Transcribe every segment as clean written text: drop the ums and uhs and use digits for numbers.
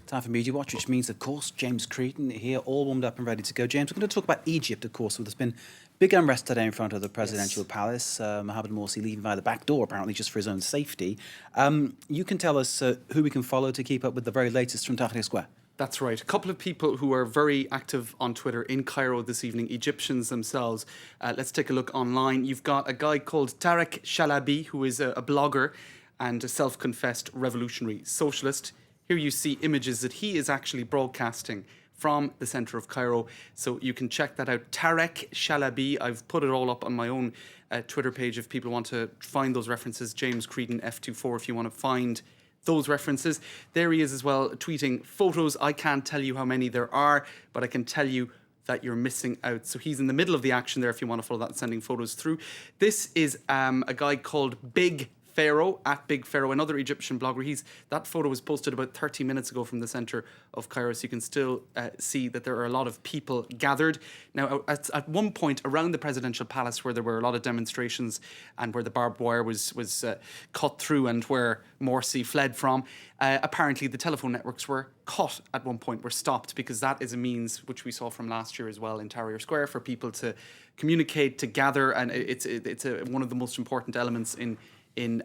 Time for Media Watch, which means, of course, James Creedon here, all warmed up and ready to go. James, we're going to talk about Egypt, of course. There's been big unrest today in front of the presidential palace. Mohamed Morsi leaving via the back door, apparently, just for his own safety. You can tell us who we can follow to keep up with the very latest from Tahrir Square. That's right. A couple of people who are very active on Twitter in Cairo this evening, Egyptians themselves. Let's take a look online. You've got a guy called Tarek Shalabi, who is a blogger and a self-confessed revolutionary socialist. Here you see images that he is actually broadcasting from the centre of Cairo. So you can check that out. Tarek Shalabi. I've put it all up on my own Twitter page if people want to find those references. James Creedon F24 if you want to find those references. There he is as well, tweeting photos. I can't tell you how many there are, but I can tell you that you're missing out. So he's in the middle of the action there if you want to follow that, sending photos through. This is a guy called Big Pharaoh, at Big Pharaoh, another Egyptian blogger. That photo was posted about 30 minutes ago from the centre of Cairo, so you can still see that there are a lot of people gathered. Now, at one point around the presidential palace, where there were a lot of demonstrations and where the barbed wire was cut through and where Morsi fled from, apparently the telephone networks were cut at one point, were stopped, because that is a means which we saw from last year as well in Tahrir Square for people to communicate, to gather, and it's one of the most important elements in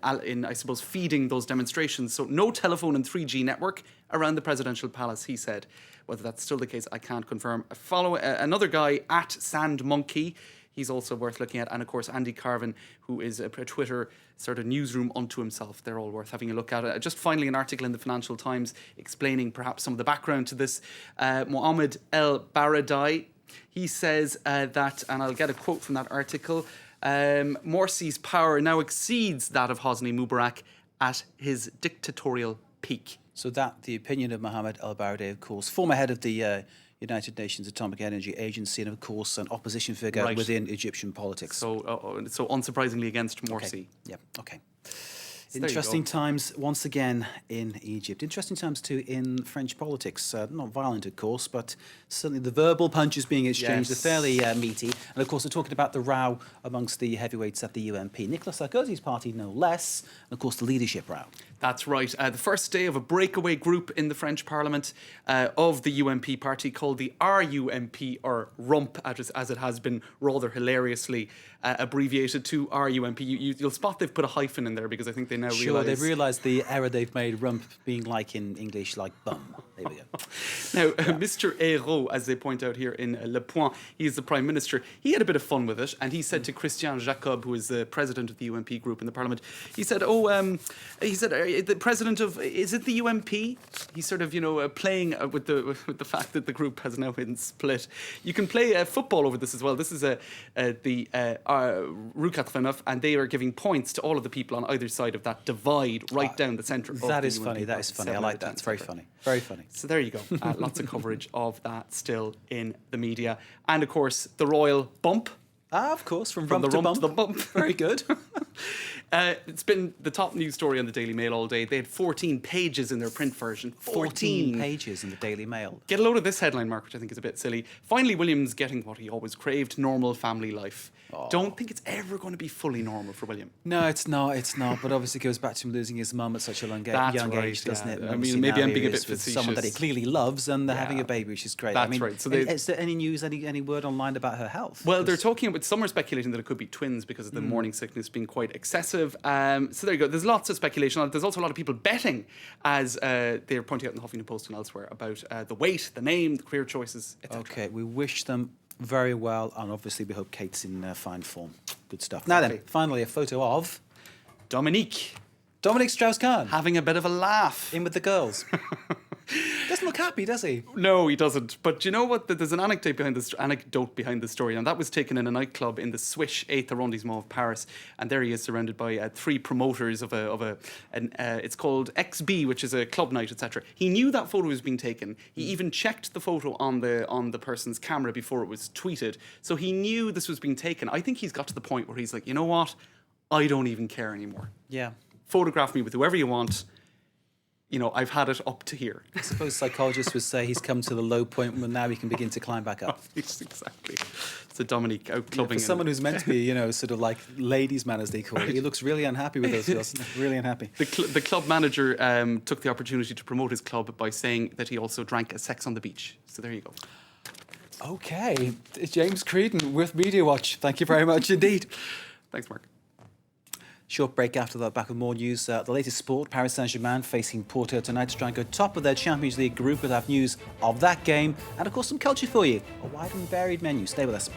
I suppose, feeding those demonstrations. So no telephone and 3G network around the presidential palace, he said. Whether that's still the case, I can't confirm. Follow another guy, at Sand Monkey. He's also worth looking at. And, of course, Andy Carvin, who is a Twitter sort of newsroom unto himself. They're all worth having a look at. Just finally, an article in the Financial Times explaining perhaps some of the background to this. Mohammed El Baradei, he says that, and I'll get a quote from that article, Morsi's power now exceeds that of Hosni Mubarak at his dictatorial peak. So that, the opinion of Mohammed El Baradei, of course, former head of the United Nations Atomic Energy Agency, and of course an opposition figure within Egyptian politics. So unsurprisingly against Morsi. Okay. Yeah, okay. Interesting times once again in Egypt. Interesting times too in French politics. Not violent, of course, but certainly the verbal punches being exchanged are fairly meaty. And of course, we're talking about the row amongst the heavyweights at the UMP. Nicolas Sarkozy's party, no less. And of course, the leadership row. That's right. The first day of a breakaway group in the French Parliament of the UMP party called the RUMP, or RUMP, as it has been rather hilariously abbreviated to RUMP. You'll spot they've put a hyphen in there because I think they now realise... Sure, they've realised the error they've made, rump being like in English, like bum. There we go. Now, Mr. Ayrault, as they point out here in Le Point, he is the Prime Minister. He had a bit of fun with it, and he said to Christian Jacob, who is the president of the UMP group in the Parliament, he said, the president of, is it the UMP? He's sort of, playing with the fact that the group has now been split. You can play football over this as well. This is the Rue 89, and they are giving points to all of the people on either side of that divide right down the centre of the UMP. That is funny. That is funny. I like that. It's very funny. Very funny. So there you go. Lots of coverage of that still in the media. And, of course, the royal bump. Of course, from rump to the bump. Very good. It's been the top news story on the Daily Mail all day. They had 14 pages in their print version. 14 pages in the Daily Mail. Get a load of this headline, Mark, which I think is a bit silly. Finally, William's getting what he always craved, normal family life. Oh. Don't think it's ever going to be fully normal for William. No, it's not. But obviously it goes back to him losing his mum at such a young age, doesn't it? I mean, maybe I'm being a bit facetious. Someone that he clearly loves, and they're having a baby, which is great. That's right. So is there any news, any word online about her health? Well, they're talking about, some are speculating that it could be twins because of the morning sickness being quite excessive. So there you go. There's lots of speculation on it. There's also a lot of people betting, as they're pointing out in the Huffington Post and elsewhere, about the weight, the name, the career choices, etc. Okay, we wish them very well, and obviously we hope Kate's in fine form. Good stuff. Now then, finally, a photo of Dominique Strauss-Kahn having a bit of a laugh in with the girls. Doesn't look happy, does he? No, he doesn't. But you know what? There's an anecdote behind the story, and that was taken in a nightclub in the Swiss 8th arrondissement of Paris. And there he is, surrounded by three promoters of it's called XB, which is a club night, etc. He knew that photo was being taken. He even checked the photo on the person's camera before it was tweeted. So he knew this was being taken. I think he's got to the point where he's like, you know what? I don't even care anymore. Yeah. Photograph me with whoever you want. I've had it up to here. I suppose psychologists would say he's come to the low point, and now he can begin to climb back up. Exactly. So Dominique out clubbing. For someone who's meant to be, sort of like ladies' man, as they call it, he looks really unhappy with us, Wilson. Really unhappy. The club manager took the opportunity to promote his club by saying that he also drank a Sex on the Beach. So there you go. Okay, James Creedon with Media Watch. Thank you very much indeed. Thanks, Mark. Short break after that, back with more news. The latest sport, Paris Saint-Germain facing Porto tonight to try and go top of their Champions League group. We'll have news of that game and, of course, some culture for you. A wide and varied menu. Stay with us.